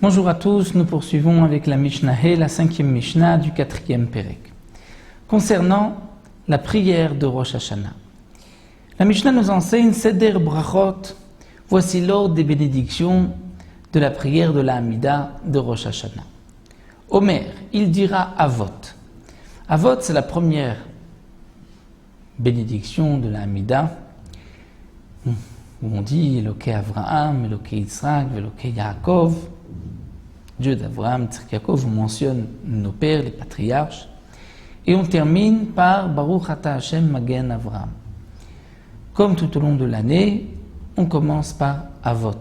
Bonjour à tous, nous poursuivons avec la Mishnah He, la 5e Mishnah du 4e Perek. Concernant la prière de Rosh Hashanah, la Mishnah nous enseigne Seder Brachot, voici l'ordre des bénédictions de la prière de la Hamida de Rosh Hashanah. Omer, il dira Avot. Avot, c'est la première bénédiction de la Hamida, où on dit Eloké Avraham, Eloké Yitzhak, Eloké Yaakov. Dieu d'Avraham, Yitzhak, Yaakov, on mentionne nos pères, les patriarches. Et on termine par Baruch Ata Hashem Magen Avraham. Comme tout au long de l'année, on commence par Avot,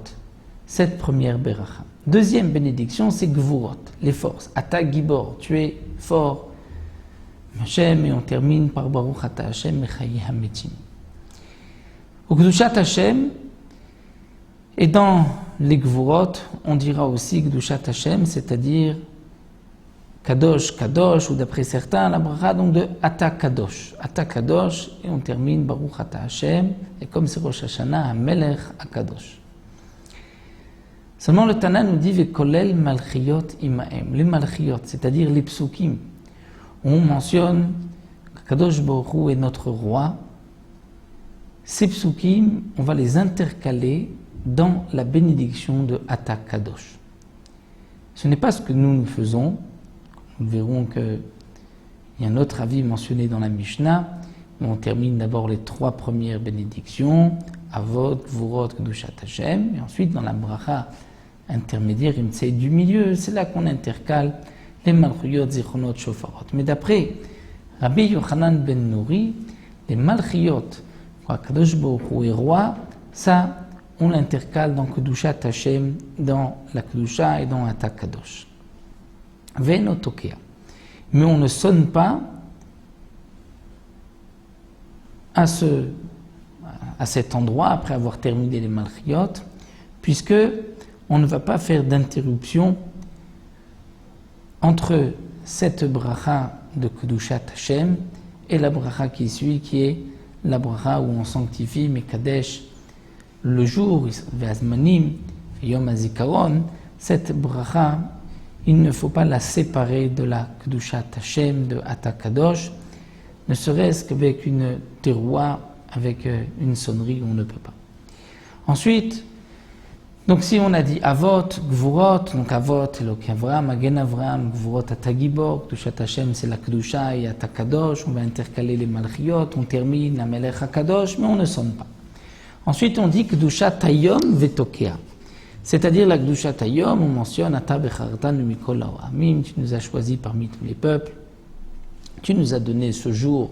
cette première Beracha. Deuxième bénédiction, c'est Gvurot, les forces. Ata Gibor, tu es fort, Hashem, et on termine par Baruch Ata Hashem Mechayi Hametim. Au Gdushat Hashem, et dans les Gvurot, on dira aussi Gdushat Hashem, c'est-à-dire Kadosh, Kadosh, ou d'après certains, la bracha donc de Ata Kadosh. Ata Kadosh, et on termine Baruch Ata Hashem, et comme c'est Rosh Hashanah, Melech Akadosh. Seulement le Tana nous dit Vekolel Malchiyot Imaem, les Malchiyot, c'est-à-dire les Psukim. On mentionne que Kadosh Baruch Hu est notre roi. Ces Psukim, on va les intercaler dans la bénédiction de Ata Kadosh. Ce n'est pas ce que nous faisons. Nous verrons qu'il y a un autre avis mentionné dans la Mishnah, mais on termine d'abord les trois premières bénédictions, Avot, Gvurot, Gdushat Hashem, et ensuite dans la bracha intermédiaire, Imtsei du milieu, c'est là qu'on intercale les Malchiyot, Zichronot, Shofarot. Mais d'après Rabbi Yochanan ben Nouri, les Malchiyot, Kadosh Baruch Hu est roi, ça on l'intercale dans Kedushat Hashem, dans la Kedusha et dans Ata Kadosh. Venotokea. Mais on ne sonne pas à cet endroit après avoir terminé les Malchiyot, puisque on ne va pas faire d'interruption entre cette bracha de Kedushat Hashem et la bracha qui suit, qui est la bracha où on sanctifie Mekadesh le jour, Ve'azmanim, Yom HaZikaron. Cette bracha, il ne faut pas la séparer de la Kedushat Hashem, de Ata Kadosh, ne serait-ce qu'avec une teroua, avec une sonnerie, on ne peut pas. Ensuite, donc si on a dit Avot, Gvurot, donc Avot, Eloké Avraham, Magen Avraham, Gvurot, Ata Gibor, Kedushat Hashem, c'est la Kedusha et Ata Kadosh, on va intercaler les Malchiyot, on termine la Melech HaKadosh, mais on ne sonne pas. Ensuite, on dit Kedushat Hayom Vetokea. C'est-à-dire la Kedushat Hayom, on mentionne Ata Bechartan Mikol Ha'amim, tu nous as choisis parmi tous les peuples, tu nous as donné ce jour,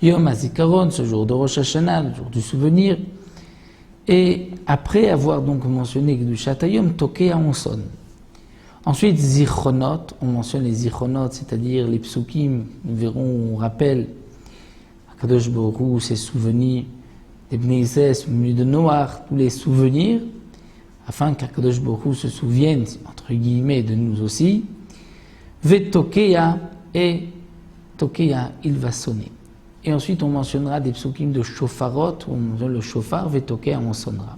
Yom HaZikaron, ce jour de Rosh Hashanah, le jour du souvenir. Et après avoir donc mentionné Kedushat Hayom, Tokea, on sonne. Ensuite, Zichronot, on mentionne les Zichronot, c'est-à-dire les Psukim, nous verrons, on rappelle Kadosh Baruch Hu, ses souvenirs, les Bnei Israël, souvenus de Noach, tous les souvenirs, afin qu'Akadosh Baruch Hu se souvienne, entre guillemets, de nous aussi. Vetokea, et Tokea, il va sonner. Et ensuite, on mentionnera des psukim de shofarot, où on mentionne le shofar, Vetokea, on sonnera.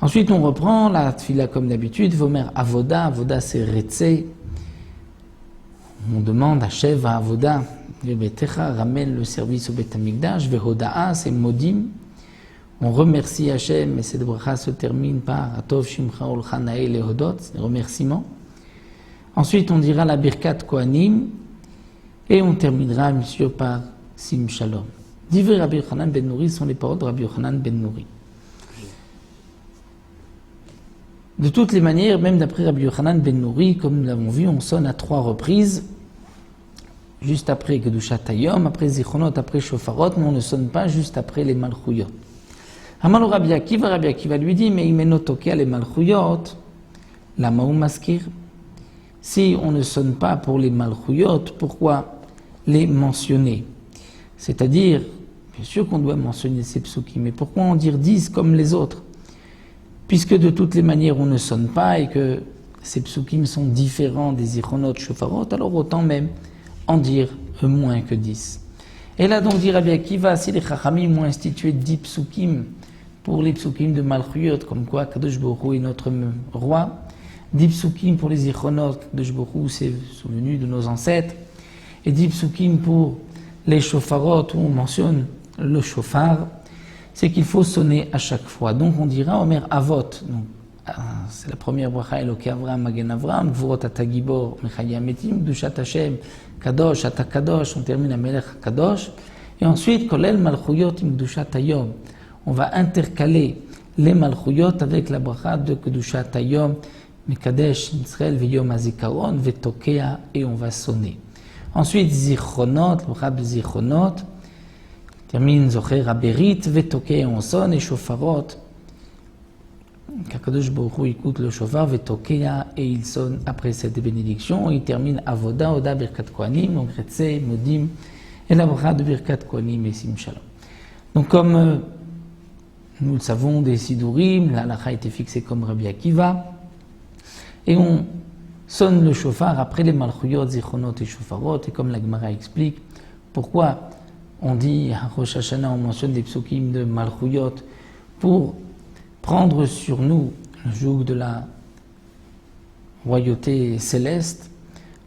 Ensuite, on reprend la tfila comme d'habitude, Vomer Avoda, Avoda c'est Retse. On demande à Shev à Avoda, Betecha ramène le service au Bet Hamikdash, Vehodaa, c'est Modim. On remercie Hachem, et cette bracha se termine par Atov Shimcha Olcha Nae Lehodot, c'est remerciement. Ensuite, on dira la Birkat Kohanim, et on terminera, monsieur, par Sim Shalom. Divrei Rabbi Yochanan ben Nouri sont les paroles de Rabbi Yochanan ben Nouri. De toutes les manières, même d'après Rabbi Yochanan ben Nouri, comme nous l'avons vu, on sonne à 3 reprises, juste après Kedushat Hayom, après Zichronot, après Shofarot, mais on ne sonne pas juste après les Malchuyot. Amal Rabbi Akiva lui dit, mais Imenotokea les Malchuyot, la Maou Maskir. Si on ne sonne pas pour les Malchuyot, pourquoi les mentionner? C'est-à-dire, bien sûr qu'on doit mentionner ces psukim, mais pourquoi en dire 10 comme les autres? Puisque de toutes les manières on ne sonne pas et que ces psukim sont différents des Zichronot, Shofarot, alors autant même en dire moins que 10. Et là donc dit Rabbi Akiva, si les Chachamim ont institué 10 psukim pour les psukim de Malchuyot, comme quoi Kadosh Baruch Hu est notre roi, 10 psukim pour les zichronot de Jborou, c'est souvenu de nos ancêtres, et 10 psukim pour les shofarot où on mentionne le shofar, c'est qu'il faut sonner à chaque fois. Donc on dira Omer Avot, donc, c'est la première bracha Eloke Avram Magen Avram, Gvurot Ata Gibor Mechaya Metim, Dushat Hashem, Kadosh Ata Kadosh, on termine à Melech Kadosh, et ensuite Kolel Malchuyot Im Dushat Hayom. On va intercaler les Malchuyot avec la bracha de Kedushat Hayom, Mekadesh Israël Veyom Hazikaron Vetokea, et on va sonner. Ensuite Zichronot, le bracha de Zichronot, termine Zocher Aberit, Vetokea, on sonne, et Shofarot, Kakadosh Baruch Hu écoute le shofar, Vetokea, et il sonne après cette bénédiction. Il termine Avoda, Oda, Birkat Kohanim, Ogretse, Modim, et la bracha de Birkat Kohanim et Sim Shalom. Donc, comme nous le savons des Sidurim, la halakha a été fixée comme Rabbi Akiva, et on sonne le shofar après les Malchuyot, Zichronot et Shofarot, et comme la Gemara explique, pourquoi on dit à Rosh Hashanah, on mentionne des psukim de Malchuyot pour prendre sur nous le joug de la royauté céleste.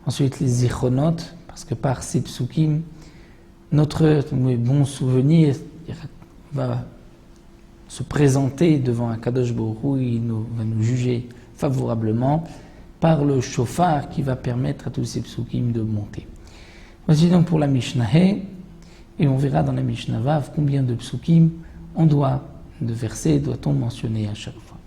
Ensuite les zichronot, parce que par ces psukim, notre bon souvenir va se présenter devant un Kadosh Baruch Hu, il va nous juger favorablement par le shofar qui va permettre à tous ces psukim de monter. Voici donc pour la Mishnah He, et on verra dans la Mishnah Vav combien de psukim on doit de versets doit-on mentionner à chaque fois.